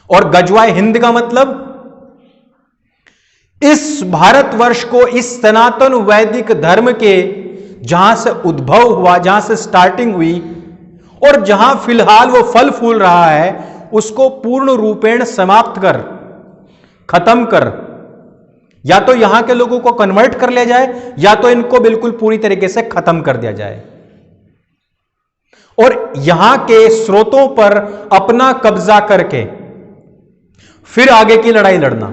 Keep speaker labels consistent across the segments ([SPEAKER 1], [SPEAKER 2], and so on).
[SPEAKER 1] और गजवाए हिंद का मतलब इस भारतवर्ष को, इस सनातन वैदिक धर्म के जहां से उद्भव हुआ, जहां से स्टार्टिंग हुई और जहां फिलहाल वो फल फूल रहा है, उसको पूर्ण रूपेण समाप्त कर, खत्म कर, या तो यहां के लोगों को कन्वर्ट कर लिया जाए या तो इनको बिल्कुल पूरी तरीके से खत्म कर दिया जाए और यहां के स्रोतों पर अपना कब्जा करके फिर आगे की लड़ाई लड़ना।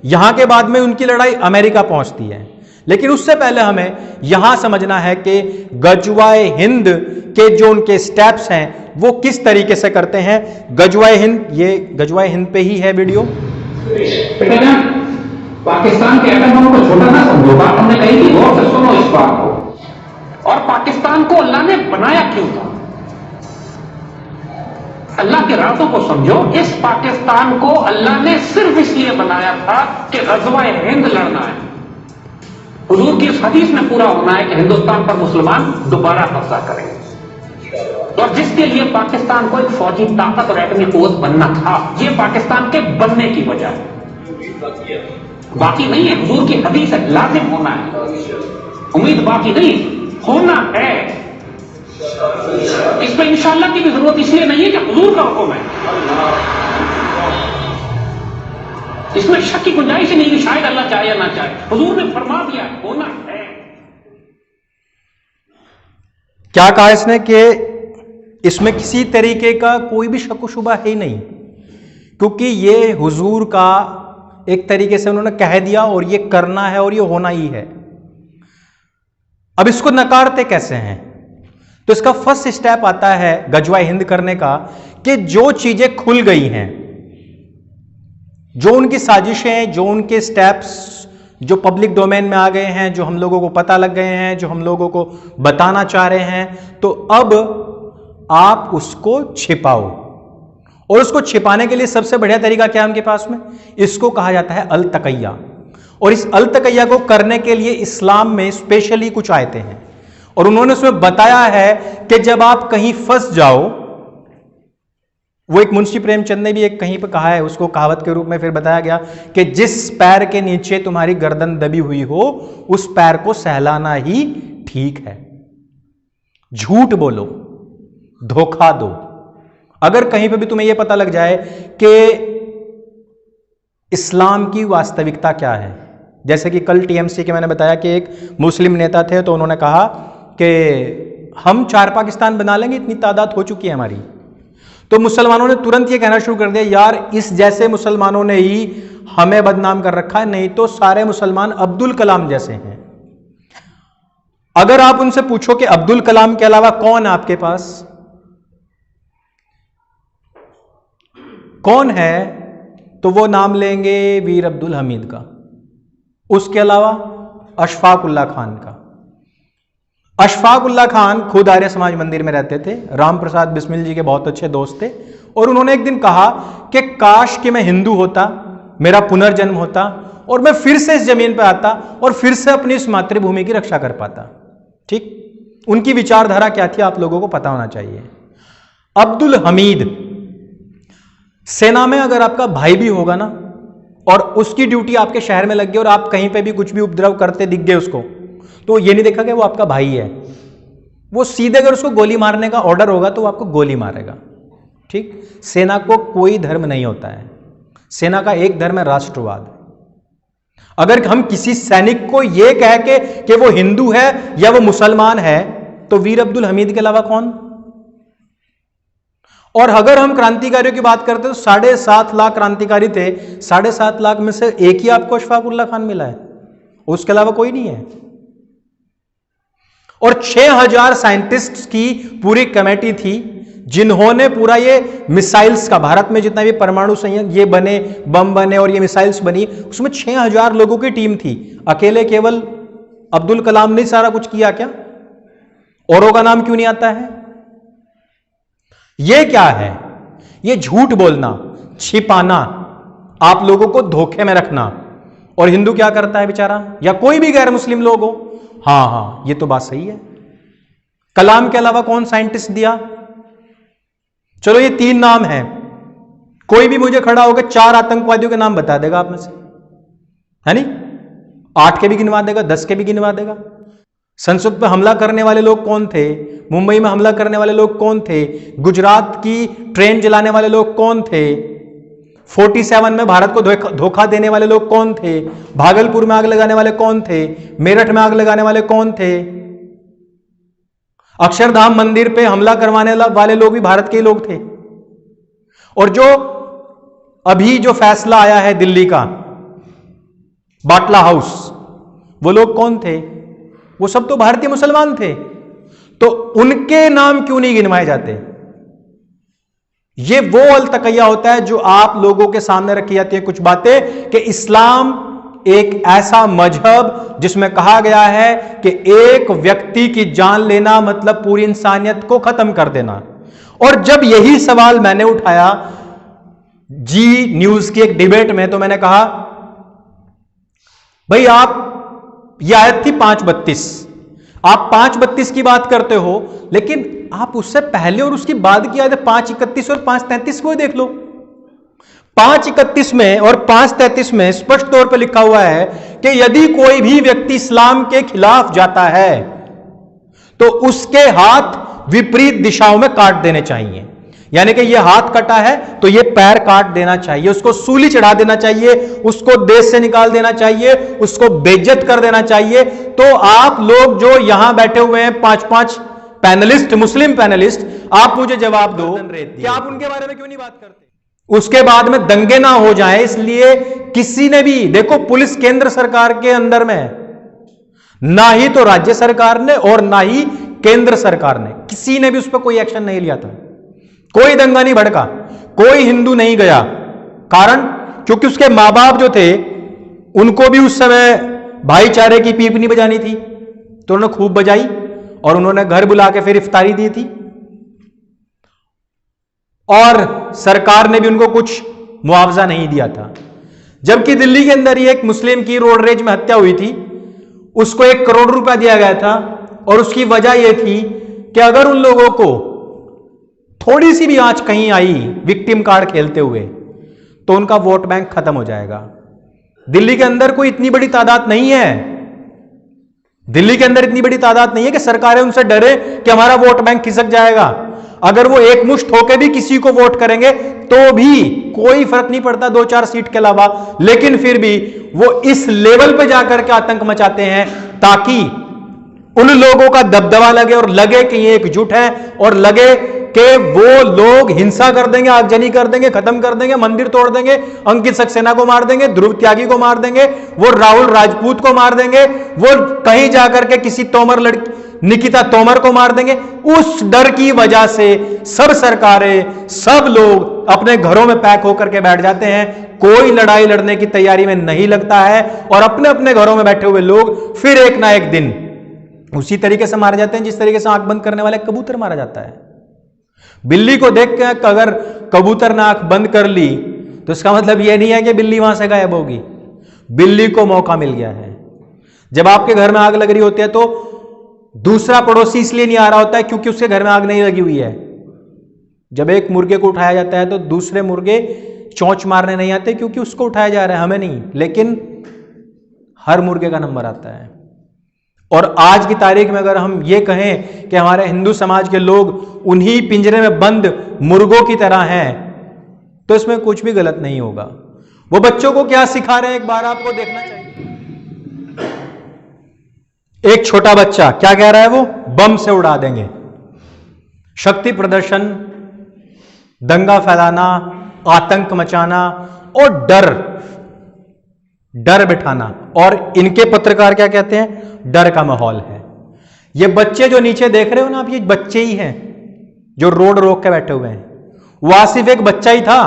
[SPEAKER 1] यहां के बाद में उनकी लड़ाई अमेरिका पहुंचती है, लेकिन उससे पहले हमें यहां समझना है कि गजवाए हिंद के जो उनके स्टेप्स हैं वो किस तरीके से करते हैं। गजवाए हिंद, ये गजवाए हिंद पे ही है वीडियो।
[SPEAKER 2] पाकिस्तान के एटम बम को छोटा ना समझो, बात हमने कही थी, गौर से सुनो इस बात को। और पाकिस्तान को अल्लाह ने बनाया क्यों था, अल्लाह के राज़ों को समझो। इस पाकिस्तान को अल्लाह ने सिर्फ इसलिए बनाया था कि ग़ज़वा-ए हिंद लड़ना है। हुजूर की इस हदीस में पूरा होना है कि हिंदुस्तान पर मुसलमान दोबारा कब्जा करेंगे, और जिसके लिए पाकिस्तान को एक फौजी ताकत और एटमी क़ुव्वत बनना था, यह पाकिस्तान के बनने की वजह है, बाकी नहीं है। हुजूर की हदीस है, लाजिम होना है, उम्मीद बाकी नहीं, होना है। इसमें इंशाअल्लाह की भी जरूरत इसलिए नहीं है कि हुजूर का हुक्म है, इसमें शक की गुंजाइश नहीं कि शायद अल्लाह चाहे या ना चाहे, हुजूर ने फरमा दिया होना है।
[SPEAKER 1] क्या कहा इसने कि इसमें किसी तरीके का कोई भी शक शुबा है ही नहीं, क्योंकि ये हुजूर का एक तरीके से उन्होंने कह दिया और ये करना है और ये होना ही है। अब इसको नकारते कैसे हैं? तो इसका फर्स्ट स्टेप आता है गजवाए हिंद करने का कि जो चीजें खुल गई हैं, जो उनकी साजिशें, जो उनके स्टेप्स जो पब्लिक डोमेन में आ गए हैं, जो हम लोगों को पता लग गए हैं, जो हम लोगों को बताना चाह रहे हैं, तो अब आप उसको छिपाओ। और उसको छिपाने के लिए सबसे बढ़िया तरीका क्या है उनके पास में? इसको कहा जाता है अल तकैया। और इस अल तकैया को करने के लिए इस्लाम में स्पेशली कुछ आयतें हैं और उन्होंने उसमें बताया है कि जब आप कहीं फंस जाओ, वो एक मुंशी प्रेमचंद ने भी एक कहीं पर कहा है, उसको कहावत के रूप में फिर बताया गया कि जिस पैर के नीचे तुम्हारी गर्दन दबी हुई हो उस पैर को सहलाना ही ठीक है। झूठ बोलो, धोखा दो। अगर कहीं पे भी तुम्हें यह पता लग जाए कि इस्लाम की वास्तविकता क्या है, जैसे कि कल टीएमसी के मैंने बताया कि एक मुस्लिम नेता थे, तो उन्होंने कहा कि हम 4 पाकिस्तान बना लेंगे, इतनी तादाद हो चुकी है हमारी। तो मुसलमानों ने तुरंत ये कहना शुरू कर दिया, यार इस जैसे मुसलमानों ने ही हमें बदनाम कर रखा है, नहीं तो सारे मुसलमान अब्दुल कलाम जैसे हैं। अगर आप उनसे पूछो कि अब्दुल कलाम के अलावा कौन है आपके पास, कौन है, तो वो नाम लेंगे वीर अब्दुल हमीद का, उसके अलावा अशफाक उल्लाह खान का। अशफाक उल्लाह खान खुद आर्य समाज मंदिर में रहते थे, राम प्रसाद बिस्मिल जी के बहुत अच्छे दोस्त थे, और उन्होंने एक दिन कहा कि काश कि मैं हिंदू होता, मेरा पुनर्जन्म होता और मैं फिर से इस जमीन पर आता और फिर से अपनी इस मातृभूमि की रक्षा कर पाता। ठीक, उनकी विचारधारा क्या थी आप लोगों को पता होना चाहिए। अब्दुल हमीद, सेना में अगर आपका भाई भी होगा ना और उसकी ड्यूटी आपके शहर में लग गई और आप कहीं पे भी कुछ भी उपद्रव करते दिख गए उसको, तो ये नहीं देखा कि वो आपका भाई है, वो सीधे अगर उसको गोली मारने का ऑर्डर होगा तो वो आपको गोली मारेगा। ठीक, सेना को कोई धर्म नहीं होता है, सेना का एक धर्म है राष्ट्रवाद। अगर हम किसी सैनिक को यह कह के कि वो हिंदू है या वो मुसलमान है, तो वीर अब्दुल हमीद के अलावा कौन? और अगर हम क्रांतिकारियों की बात करते हैं तो 7.5 लाख क्रांतिकारी थे, 7.5 लाख में से एक ही आपको अशफाक उल्लाह खान मिला है, उसके अलावा कोई नहीं है। और 6000 साइंटिस्ट्स की पूरी कमेटी थी जिन्होंने पूरा ये मिसाइल्स का, भारत में जितना भी परमाणु संयंत्र ये बने, बम बने और ये मिसाइल्स बनी, उसमें 6000 लोगों की टीम थी। अकेले केवल अब्दुल कलाम ने सारा कुछ किया क्या? औरों का नाम क्यों नहीं आता है? ये क्या है? ये झूठ बोलना, छिपाना, आप लोगों को धोखे में रखना। और हिंदू क्या करता है बेचारा, या कोई भी गैर मुस्लिम लोग हो, हाँ ये तो बात सही है, कलाम के अलावा कौन साइंटिस्ट दिया? चलो ये 3 नाम हैं, कोई भी मुझे खड़ा होकर 4 आतंकवादियों के नाम बता देगा आप में से, है नहीं? 8 के भी गिनवा देगा, 10 के भी गिनवा देगा। संसद पर हमला करने वाले लोग कौन थे? मुंबई में हमला करने वाले लोग कौन थे? गुजरात की ट्रेन जलाने वाले लोग कौन थे? 47 में भारत को धोखा देने वाले लोग कौन थे? भागलपुर में आग लगाने वाले कौन थे? मेरठ में आग लगाने वाले कौन थे? अक्षरधाम मंदिर पे हमला करवाने वाले लोग भी भारत के ही लोग थे। और जो अभी जो फैसला आया है दिल्ली का, बाटला हाउस, वो लोग कौन थे? वो सब तो भारतीय मुसलमान थे। तो उनके नाम क्यों नहीं गिनवाए जाते? ये वो अलतकैया होता है जो आप लोगों के सामने रखी जाती है कुछ बातें कि इस्लाम एक ऐसा मजहब जिसमें कहा गया है कि एक व्यक्ति की जान लेना मतलब पूरी इंसानियत को खत्म कर देना। और जब यही सवाल मैंने उठाया जी न्यूज की एक डिबेट में, तो मैंने कहा भाई आप, यह आयत थी 5:32, आप 5:32 की बात करते हो, लेकिन आप उससे पहले और उसकी बाद की आयत 5:31 और 5:33 को देख लो। 5:31 में और 5:33 में स्पष्ट तौर पर लिखा हुआ है कि यदि कोई भी व्यक्ति इस्लाम के खिलाफ जाता है तो उसके हाथ विपरीत दिशाओं में काट देने चाहिए। यानी कि यह हाथ कटा है तो यह पैर काट देना चाहिए, उसको सूली चढ़ा देना चाहिए, उसको देश से निकाल देना चाहिए, उसको बेइज्जत कर देना चाहिए। तो आप लोग जो यहां बैठे हुए हैं 5-5 पैनलिस्ट, मुस्लिम पैनलिस्ट, आप मुझे जवाब दो कि आप उनके बारे में क्यों नहीं बात करते? उसके बाद में दंगे ना हो जाए इसलिए किसी ने भी, देखो पुलिस केंद्र सरकार के अंदर में है, ना ही तो राज्य सरकार ने और ना ही केंद्र सरकार ने, किसी ने भी उस पर कोई एक्शन नहीं लिया था। कोई दंगा नहीं भड़का, कोई हिंदू नहीं गया। कारण क्योंकि उसके मां बाप जो थे उनको भी उस समय भाईचारे की पीपनी बजानी थी, तो उन्होंने खूब बजाई और उन्होंने घर बुला के फिर इफ्तारी दी थी। और सरकार ने भी उनको कुछ मुआवजा नहीं दिया था। जबकि दिल्ली के अंदर ही एक मुस्लिम की रोड रेज में हत्या हुई थी, उसको 1 करोड़ रुपया दिया गया था और उसकी वजह यह थी कि अगर उन लोगों को थोड़ी सी भी आंच कहीं आई विक्टिम कार्ड खेलते हुए तो उनका वोट बैंक खत्म हो जाएगा। दिल्ली के अंदर कोई इतनी बड़ी तादाद नहीं है, दिल्ली के अंदर इतनी बड़ी तादाद नहीं है कि सरकारें उनसे डरे कि हमारा वोट बैंक खिसक जाएगा। अगर वो एकमुश्त होकर भी किसी को वोट करेंगे तो भी कोई फर्क नहीं पड़ता 2-4 सीट के अलावा, लेकिन फिर भी वो इस लेवल पे जाकर के आतंक मचाते हैं ताकि उन लोगों का दबदबा लगे और लगे कि ये एकजुट है और लगे कि वो लोग हिंसा कर देंगे, आगजनी कर देंगे, खत्म कर देंगे, मंदिर तोड़ देंगे, अंकित सक्सेना को मार देंगे, ध्रुव त्यागी को मार देंगे, वो राहुल राजपूत को मार देंगे, वो कहीं जाकर के किसी तोमर लड़की निकिता तोमर को मार देंगे। उस डर की वजह से सब सरकारें, सब लोग अपने घरों में पैक होकर के बैठ जाते हैं, कोई लड़ाई लड़ने की तैयारी में नहीं लगता है और अपने अपने घरों में बैठे हुए लोग फिर एक ना एक दिन उसी तरीके से मारे जाते हैं जिस तरीके से आंख बंद करने वाले कबूतर मारा जाता है। बिल्ली को देख के अगर कबूतर ने आंख बंद कर ली तो इसका मतलब यह नहीं है कि बिल्ली वहां से गायब होगी, बिल्ली को मौका मिल गया है। जब आपके घर में आग लग रही होती है तो दूसरा पड़ोसी इसलिए नहीं आ रहा होता है क्योंकि उसके घर में आग नहीं लगी हुई है। जब एक मुर्गे को उठाया जाता है तो दूसरे मुर्गे चोंच मारने नहीं आते क्योंकि उसको उठाया जा रहा है, हमें नहीं, लेकिन हर मुर्गे का नंबर आता है। और आज की तारीख में अगर हम ये कहें कि हमारे हिंदू समाज के लोग उन्हीं पिंजरे में बंद मुर्गों की तरह हैं तो इसमें कुछ भी गलत नहीं होगा। वो बच्चों को क्या सिखा रहे हैं एक बार आपको देखना चाहिए। एक छोटा बच्चा क्या कह रहा है, वो बम से उड़ा देंगे। शक्ति प्रदर्शन, दंगा फैलाना, आतंक मचाना और डर बिठाना। और इनके पत्रकार क्या कहते हैं, डर का माहौल है। ये बच्चे जो नीचे देख रहे हो ना आप, ये बच्चे ही हैं जो रोड रोक के बैठे हुए हैं। वो आसिफ एक बच्चा ही था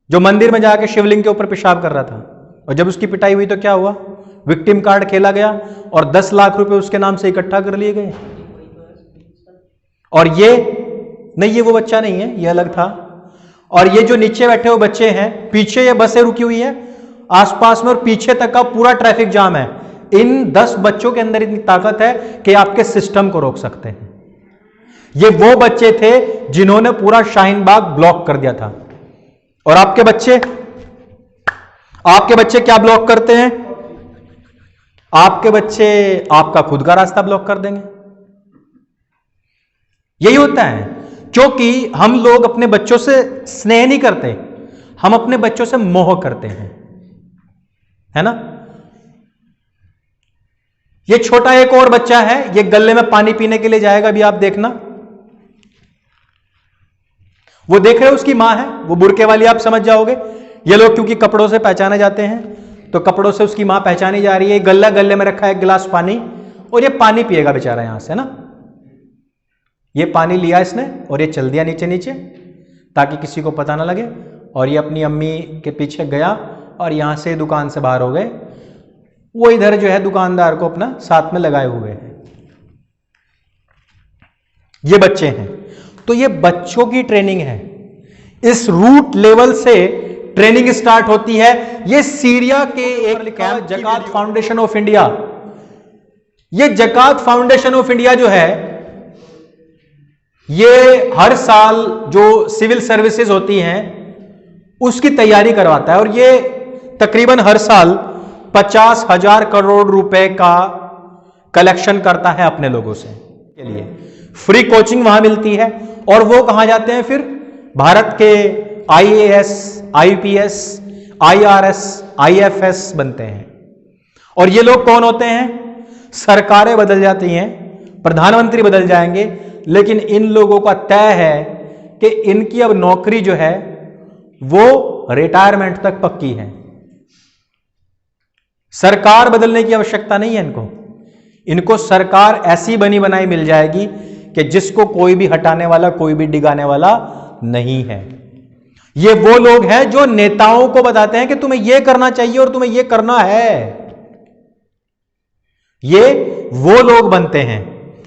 [SPEAKER 1] जो मंदिर में जाके शिवलिंग के ऊपर पेशाब कर रहा था और जब उसकी पिटाई हुई तो क्या हुआ, विक्टिम कार्ड खेला गया और 10 लाख रुपए उसके नाम से इकट्ठा कर लिए गए। और ये नहीं, ये वो बच्चा नहीं है, ये अलग था। और ये जो नीचे बैठे हुए बच्चे हैं, पीछे ये बसें रुकी हुई हैं आसपास में और पीछे तक का पूरा ट्रैफिक जाम है। इन 10 बच्चों के अंदर इतनी ताकत है कि आपके सिस्टम को रोक सकते हैं। ये वो बच्चे थे जिन्होंने पूरा शाहीन बाग ब्लॉक कर दिया था। और आपके बच्चे क्या ब्लॉक करते हैं? आपके बच्चे आपका खुद का रास्ता ब्लॉक कर देंगे। यही होता है, क्योंकि हम लोग अपने बच्चों से स्नेह नहीं करते, हम अपने बच्चों से मोह करते हैं, है ना। ये छोटा एक और बच्चा है, ये गल्ले में पानी पीने के लिए जाएगा, अभी आप देखना, वो देख रहे हो उसकी मां है, वो बुरके वाली, आप समझ जाओगे। ये लोग क्योंकि कपड़ों से पहचाने जाते हैं, तो कपड़ों से उसकी मां पहचानी जा रही है। गले में रखा है एक गिलास पानी, और ये पानी पिएगा बेचारा यहां से, ना। ये पानी लिया इसने और ये चल दिया नीचे नीचे, ताकि किसी को पता ना लगे, और ये अपनी अम्मी के पीछे गया और यहां से दुकान से बाहर हो गए। वो इधर जो है दुकानदार को अपना साथ में लगाए हुए हैं। ये बच्चे हैं, तो ये बच्चों की ट्रेनिंग है। इस रूट लेवल से ट्रेनिंग स्टार्ट होती है। ये सीरिया के एक कैंप जकात फाउंडेशन ऑफ इंडिया, ये जकात फाउंडेशन ऑफ इंडिया जो है, ये हर साल जो सिविल सर्विसेज होती हैं उसकी तैयारी करवाता है, और ये तकरीबन हर साल 50,000 करोड़ रुपए का कलेक्शन करता है अपने लोगों से के लिए। फ्री कोचिंग वहां मिलती है, और वो कहां जाते हैं फिर? भारत के IAS, IPS, IRS, IFS बनते हैं। और ये लोग कौन होते हैं? सरकारें बदल जाती हैं, प्रधानमंत्री बदल जाएंगे, लेकिन इन लोगों का तय है कि इनकी अब नौकरी जो है वो रिटायरमेंट तक पक्की है। सरकार बदलने की आवश्यकता नहीं है इनको सरकार ऐसी बनी बनाई मिल जाएगी कि जिसको कोई भी हटाने वाला, कोई भी डिगाने वाला नहीं है। ये वो लोग हैं जो नेताओं को बताते हैं कि तुम्हें यह करना चाहिए और तुम्हें यह करना है। ये वो लोग बनते हैं,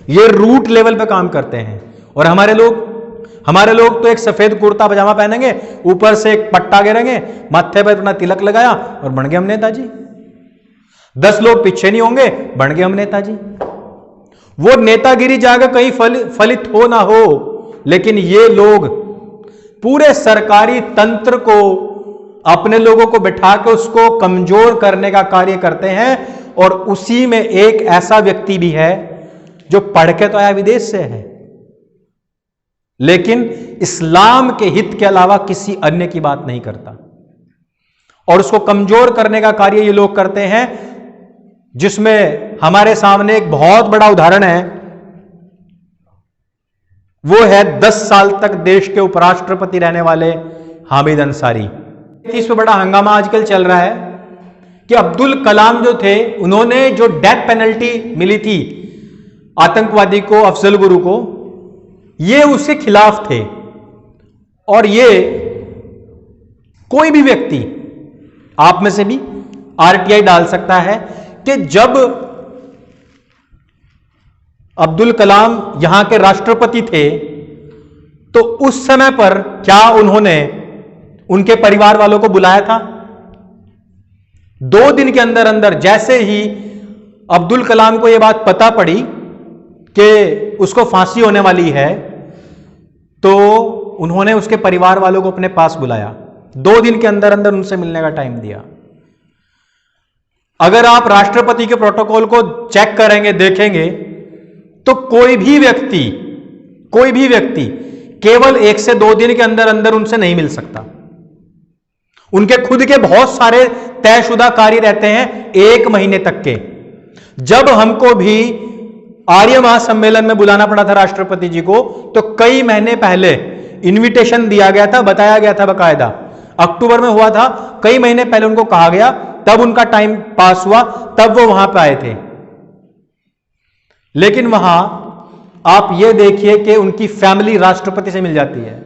[SPEAKER 1] ये रूट लेवल पे काम करते हैं। और हमारे लोग तो एक सफेद कुर्ता पजामा पहनेंगे, ऊपर से एक पट्टा गिरेंगे, माथे पर अपना तिलक लगाया और बन गए हम नेताजी। 10 लोग पीछे नहीं होंगे, बन गए हम नेताजी। वो नेतागिरी जाकर कहीं फलित हो ना हो, लेकिन ये लोग पूरे सरकारी तंत्र को, अपने लोगों को बिठा के उसको कमजोर करने का कार्य करते हैं। और उसी में एक ऐसा व्यक्ति भी है जो पढ़ के तो आया विदेश से है, लेकिन इस्लाम के हित के अलावा किसी अन्य की बात नहीं करता, और उसको कमजोर करने का कार्य ये लोग करते हैं। जिसमें हमारे सामने एक बहुत बड़ा उदाहरण है, वो है 10 साल तक देश के उपराष्ट्रपति रहने वाले हामिद अंसारी। इस पर बड़ा हंगामा आजकल चल रहा है कि अब्दुल कलाम जो थे, उन्होंने जो डेथ पेनल्टी मिली थी आतंकवादी को, अफजल गुरु को, ये उसके खिलाफ थे। और ये कोई भी व्यक्ति आप में से भी RTI डाल सकता है कि जब अब्दुल कलाम यहां के राष्ट्रपति थे, तो उस समय पर क्या उन्होंने उनके परिवार वालों को बुलाया था? 2 दिन के अंदर अंदर जैसे ही अब्दुल कलाम को यह बात पता पड़ी कि उसको फांसी होने वाली है, तो उन्होंने उसके परिवार वालों को अपने पास बुलाया। 2 दिन के अंदर अंदर उनसे मिलने का टाइम दिया। अगर आप राष्ट्रपति के प्रोटोकॉल को चेक करेंगे, देखेंगे, तो कोई भी व्यक्ति केवल 1 से 2 दिन के अंदर अंदर उनसे नहीं मिल सकता। उनके खुद के बहुत सारे तयशुदा कार्य रहते हैं 1 महीने तक के। जब हमको भी आर्य महासम्मेलन में बुलाना पड़ा था राष्ट्रपति जी को, तो कई महीने पहले इनविटेशन दिया गया था, बताया गया था बकायदा। अक्टूबर में हुआ था, कई महीने पहले उनको कहा गया, तब उनका टाइम पास हुआ, तब वो वहां पे आए थे। लेकिन वहां आप ये देखिए कि उनकी फैमिली राष्ट्रपति से मिल जाती है,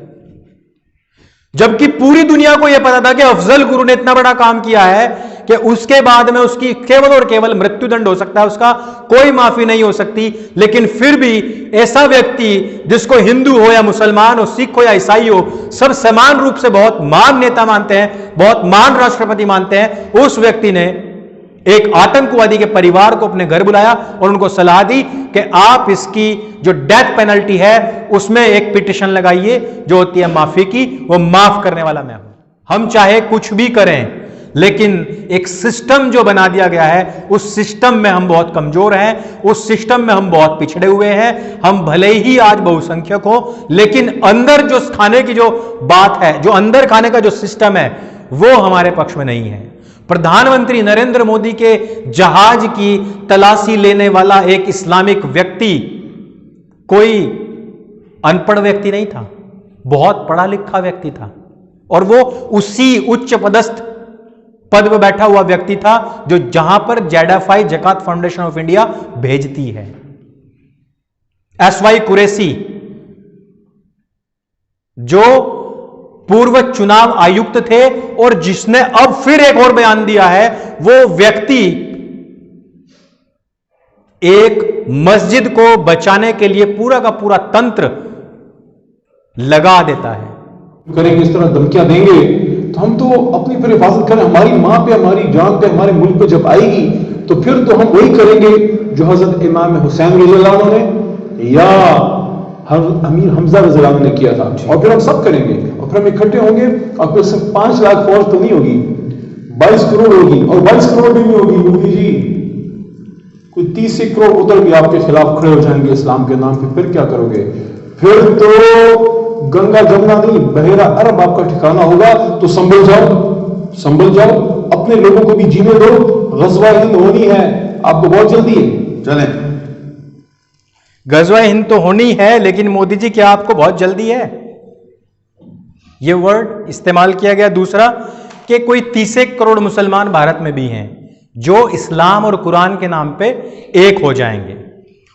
[SPEAKER 1] जबकि पूरी दुनिया को यह पता था कि अफजल गुरु ने इतना बड़ा काम किया है कि उसके बाद में उसकी केवल और केवल मृत्युदंड हो सकता है, उसका कोई माफी नहीं हो सकती। लेकिन फिर भी ऐसा व्यक्ति, जिसको हिंदू हो या मुसलमान हो, सिख हो या ईसाई हो, सब समान रूप से बहुत महान नेता मानते हैं, बहुत महान राष्ट्रपति मानते हैं, उस व्यक्ति ने एक आतंकवादी के परिवार को अपने घर बुलाया और उनको सलाह दी कि आप इसकी जो डेथ पेनल्टी है उसमें एक पिटीशन लगाइए, जो होती है माफी की, वो माफ करने वाला मैं हूं। हम चाहे कुछ भी करें, लेकिन एक सिस्टम जो बना दिया गया है, उस सिस्टम में हम बहुत कमजोर हैं, उस सिस्टम में हम बहुत पिछड़े हुए हैं। हम भले ही आज बहुसंख्यक हो, लेकिन अंदर जो खाने की जो बात है, जो अंदर खाने का जो सिस्टम है, वो हमारे पक्ष में नहीं है। प्रधानमंत्री नरेंद्र मोदी के जहाज की तलाशी लेने वाला एक इस्लामिक व्यक्ति कोई अनपढ़ व्यक्ति नहीं था, बहुत पढ़ा लिखा व्यक्ति था, और वो उसी उच्च पदस्थ पद पर बैठा हुआ व्यक्ति था जो जहां पर जैडाफाई जकात फाउंडेशन ऑफ इंडिया भेजती है। एसवाई कुरैशी जो पूर्व चुनाव आयुक्त थे और जिसने अब फिर एक और बयान दिया है, वो व्यक्ति एक मस्जिद को बचाने के लिए पूरा का पूरा तंत्र लगा देता है।
[SPEAKER 3] करेंगे, इस तरह धमकियां देंगे तो हम तो अपनी फिर हिफाजत करें। हमारी मां पे, हमारी जान पे, हमारे मुल्क पे जब आएगी तो फिर तो हम वही करेंगे जो हजरत इमाम हुसैन रज़ियल्लाहु अन्हु ने या अमीर हमजा रज़ियल्लाहु अन्हु ने किया था, और फिर हम सब करेंगे, और फिर हम इकट्ठे होंगे, और फिर सिर्फ 5 लाख फौज तो नहीं होगी, 22 करोड़ होगी, और 22 करोड़ भी नहीं होगी मोदी जी, कोई 30 करोड़ उधर भी आपके खिलाफ खड़े हो जाएंगे इस्लाम के नाम पे। फिर क्या करोगे? फिर तो गंगा जमुना नहीं, बहेरा अरब आपका ठिकाना होगा। तो संभल जाओ, संभल जाओ, अपने लोगों को भी जीने दो। गज़वा हिंद होनी है, आपको बहुत जल्दी है, चलें।
[SPEAKER 1] गज़वा हिंद तो होनी है, लेकिन मोदी जी क्या आपको बहुत जल्दी है? यह वर्ड इस्तेमाल किया गया। दूसरा कि कोई 30 करोड़ मुसलमान भारत में भी हैं जो इस्लाम और कुरान के नाम पे एक हो जाएंगे,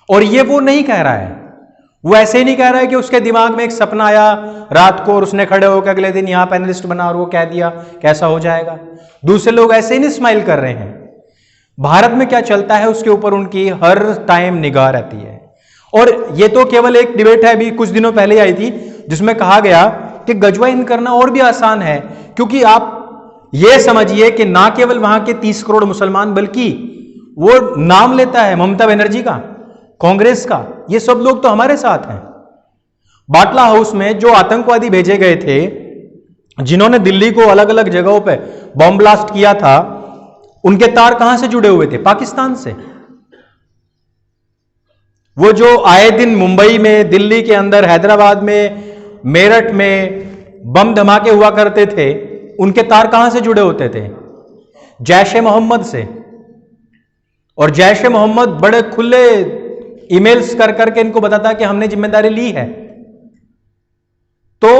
[SPEAKER 1] और ये वो नहीं कह रहा है, वो ऐसे ही नहीं कह रहा है कि उसके दिमाग में एक सपना आया रात को और उसने खड़े होकर अगले दिन यहां पैनलिस्ट बना और वो कह दिया कैसा हो जाएगा। दूसरे लोग ऐसे ही नहीं स्माइल कर रहे हैं। भारत में क्या चलता है उसके ऊपर उनकी हर टाइम निगाह रहती है। और ये तो केवल एक डिबेट है, अभी कुछ दिनों पहले आई थी, जिसमें कहा गया कि गज़वा हिंद करना और भी आसान है, क्योंकि आप ये समझिए कि ना केवल वहां के 30 करोड़ मुसलमान, बल्कि वो नाम लेता है ममता बनर्जी का, कांग्रेस का, ये सब लोग तो हमारे साथ हैं। बाटला हाउस में जो आतंकवादी भेजे गए थे, जिन्होंने दिल्ली को अलग अलग जगहों पे बॉम्ब ब्लास्ट किया था, उनके तार कहां से जुड़े हुए थे? पाकिस्तान से। वो जो आए दिन मुंबई में, दिल्ली के अंदर, हैदराबाद में, मेरठ में बम धमाके हुआ करते थे, उनके तार कहां से जुड़े होते थे? जैश ए मोहम्मद से। और जैश ए मोहम्मद बड़े खुले ईमेल्स कर करके इनको बताता कि हमने जिम्मेदारी ली है। तो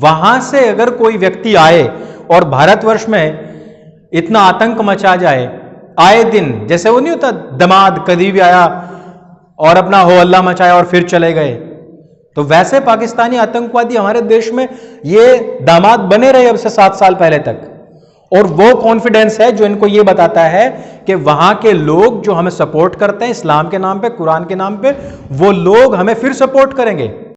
[SPEAKER 1] वहां से अगर कोई व्यक्ति आए और भारतवर्ष में इतना आतंक मचा जाए आए दिन, जैसे वो नहीं होता दमाद कभी भी आया और अपना हो अल्लाह मचाया और फिर चले गए, तो वैसे पाकिस्तानी आतंकवादी हमारे देश में ये दामाद बने रहे अब से 7 साल पहले तक। और वो कॉन्फिडेंस है जो इनको ये बताता है कि वहां के लोग जो हमें सपोर्ट करते हैं इस्लाम के नाम पे, कुरान के नाम पे, वो लोग हमें फिर सपोर्ट करेंगे।